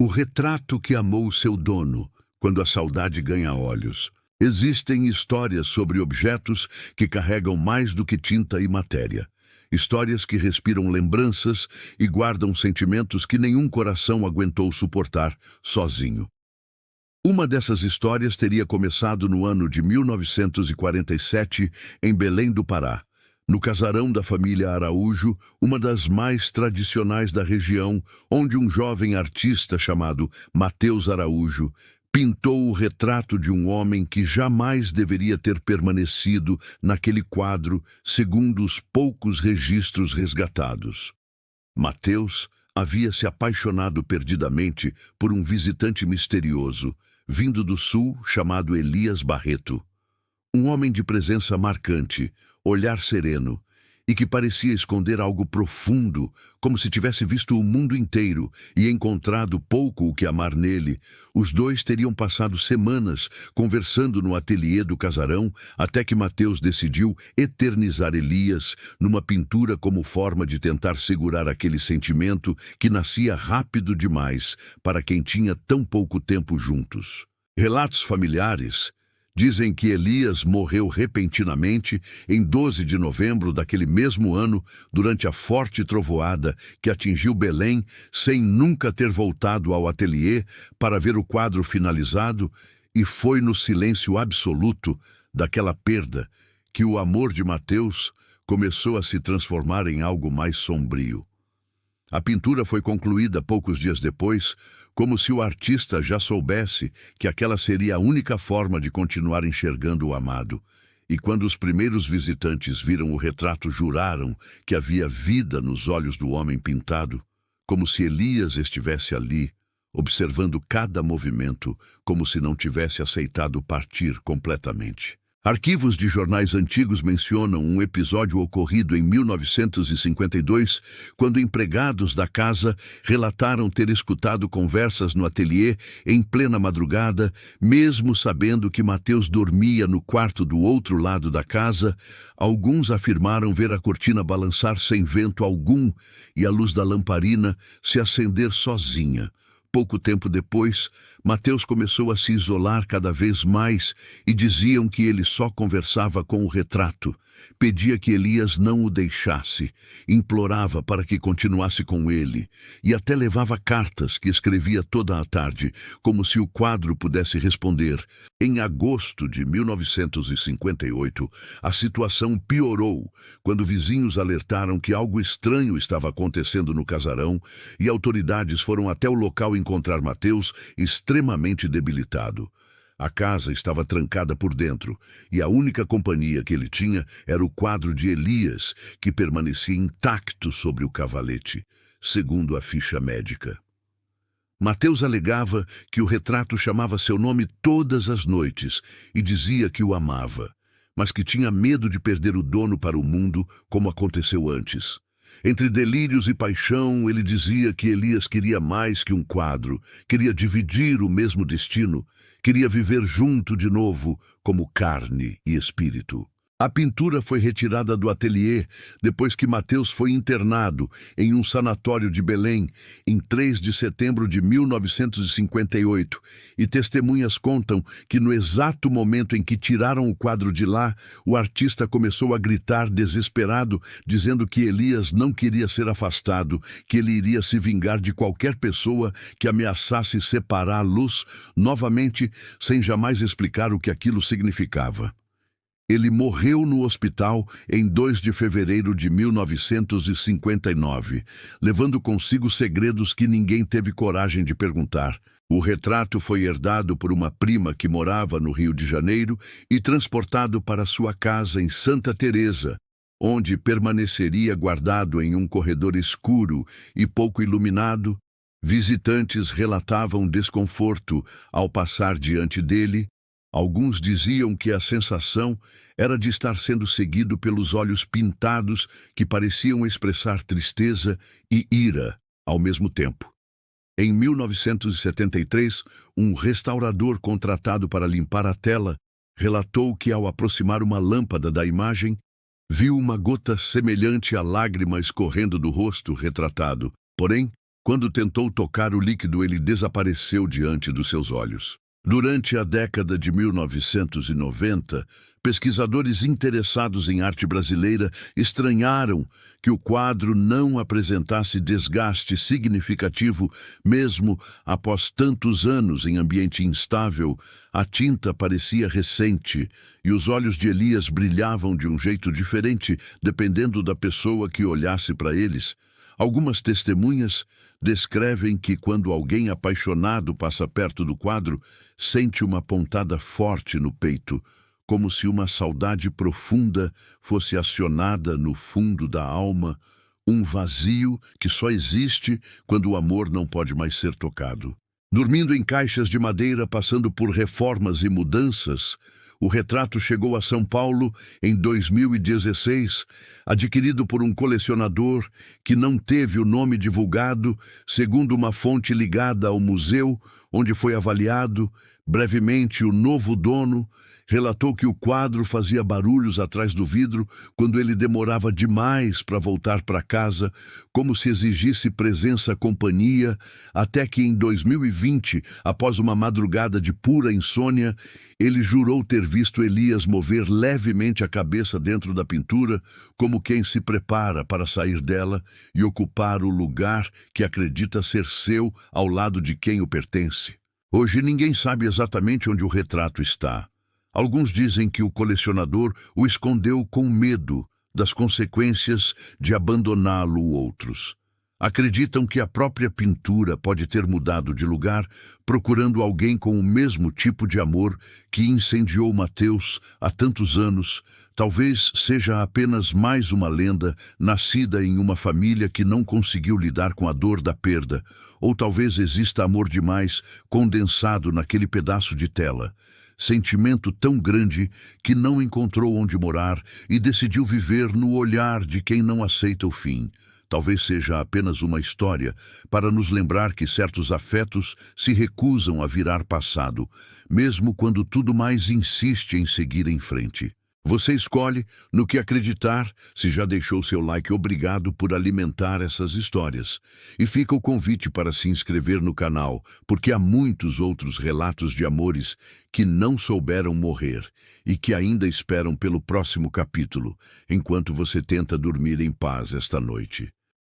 O retrato que amou seu dono, quando a saudade ganha olhos. Existem histórias sobre objetos que carregam mais do que tinta e matéria. Histórias que respiram lembranças e guardam sentimentos que nenhum coração aguentou suportar sozinho. Uma dessas histórias teria começado no ano de 1947, em Belém do Pará, no casarão da família Araújo, uma das mais tradicionais da região, onde um jovem artista chamado Mateus Araújo pintou o retrato de um homem que jamais deveria ter permanecido naquele quadro, segundo os poucos registros resgatados. Mateus havia se apaixonado perdidamente por um visitante misterioso, vindo do sul, chamado Elias Barreto. Um homem de presença marcante, olhar sereno, e que parecia esconder algo profundo, como se tivesse visto o mundo inteiro e encontrado pouco o que amar nele. Os dois teriam passado semanas conversando no ateliê do casarão, até que Mateus decidiu eternizar Elias numa pintura como forma de tentar segurar aquele sentimento que nascia rápido demais para quem tinha tão pouco tempo juntos. Relatos familiares dizem que Elias morreu repentinamente em 12 de novembro daquele mesmo ano, durante a forte trovoada que atingiu Belém, sem nunca ter voltado ao ateliê para ver o quadro finalizado, e foi no silêncio absoluto daquela perda que o amor de Mateus começou a se transformar em algo mais sombrio. A pintura foi concluída poucos dias depois, como se o artista já soubesse que aquela seria a única forma de continuar enxergando o amado. E quando os primeiros visitantes viram o retrato, juraram que havia vida nos olhos do homem pintado, como se Elias estivesse ali, observando cada movimento, como se não tivesse aceitado partir completamente. Arquivos de jornais antigos mencionam um episódio ocorrido em 1952, quando empregados da casa relataram ter escutado conversas no ateliê em plena madrugada, mesmo sabendo que Mateus dormia no quarto do outro lado da casa. Alguns afirmaram ver a cortina balançar sem vento algum e a luz da lamparina se acender sozinha. Pouco tempo depois, Mateus começou a se isolar cada vez mais e diziam que ele só conversava com o retrato. Pedia que Elias não o deixasse, implorava para que continuasse com ele e até levava cartas que escrevia toda a tarde, como se o quadro pudesse responder. Em agosto de 1958, a situação piorou quando vizinhos alertaram que algo estranho estava acontecendo no casarão e autoridades foram até o local encontrar Mateus extremamente debilitado. A casa estava trancada por dentro e a única companhia que ele tinha era o quadro de Elias, que permanecia intacto sobre o cavalete, segundo a ficha médica. Mateus alegava que o retrato chamava seu nome todas as noites e dizia que o amava, mas que tinha medo de perder o dono para o mundo, como aconteceu antes. Entre delírios e paixão, ele dizia que Elias queria mais que um quadro, queria dividir o mesmo destino, queria viver junto de novo, como carne e espírito. A pintura foi retirada do ateliê depois que Mateus foi internado em um sanatório de Belém em 3 de setembro de 1958, e testemunhas contam que no exato momento em que tiraram o quadro de lá, o artista começou a gritar desesperado, dizendo que Elias não queria ser afastado, que ele iria se vingar de qualquer pessoa que ameaçasse separar a luz novamente, sem jamais explicar o que aquilo significava. Ele morreu no hospital em 2 de fevereiro de 1959, levando consigo segredos que ninguém teve coragem de perguntar. O retrato foi herdado por uma prima que morava no Rio de Janeiro e transportado para sua casa em Santa Teresa, onde permaneceria guardado em um corredor escuro e pouco iluminado. Visitantes relatavam desconforto ao passar diante dele. Alguns diziam que a sensação era de estar sendo seguido pelos olhos pintados que pareciam expressar tristeza e ira ao mesmo tempo. Em 1973, um restaurador contratado para limpar a tela relatou que, ao aproximar uma lâmpada da imagem, viu uma gota semelhante à lágrima escorrendo do rosto retratado. Porém, Quando tentou tocar o líquido, ele desapareceu diante dos seus olhos. Durante a década de 1990, pesquisadores interessados em arte brasileira estranharam que o quadro não apresentasse desgaste significativo mesmo após tantos anos em ambiente instável. A tinta parecia recente e os olhos de Elias brilhavam de um jeito diferente dependendo da pessoa que olhasse para eles. Algumas testemunhas descrevem que quando alguém apaixonado passa perto do quadro, sente uma pontada forte no peito, como se uma saudade profunda fosse acionada no fundo da alma, um vazio que só existe quando o amor não pode mais ser tocado. Dormindo em caixas de madeira, passando por reformas e mudanças, o retrato chegou a São Paulo em 2016, adquirido por um colecionador que não teve o nome divulgado, segundo uma fonte ligada ao museu, onde foi avaliado. Brevemente, o novo dono relatou que o quadro fazia barulhos atrás do vidro quando ele demorava demais para voltar para casa, como se exigisse companhia, até que em 2020, após uma madrugada de pura insônia, ele jurou ter visto Elias mover levemente a cabeça dentro da pintura, como quem se prepara para sair dela e ocupar o lugar que acredita ser seu ao lado de quem o pertence. Hoje ninguém sabe exatamente onde o retrato está. Alguns dizem que o colecionador o escondeu com medo das consequências de abandoná-lo outros. Acreditam que a própria pintura pode ter mudado de lugar, procurando alguém com o mesmo tipo de amor que incendiou Mateus há tantos anos. Talvez seja apenas mais uma lenda nascida em uma família que não conseguiu lidar com a dor da perda, ou talvez exista amor demais condensado naquele pedaço de tela. Sentimento tão grande que não encontrou onde morar e decidiu viver no olhar de quem não aceita o fim. Talvez seja apenas uma história para nos lembrar que certos afetos se recusam a virar passado, mesmo quando tudo mais insiste em seguir em frente. Você escolhe no que acreditar. Se já deixou seu like, obrigado por alimentar essas histórias. E fica o convite para se inscrever no canal, porque há muitos outros relatos de amores que não souberam morrer e que ainda esperam pelo próximo capítulo, enquanto você tenta dormir em paz esta noite.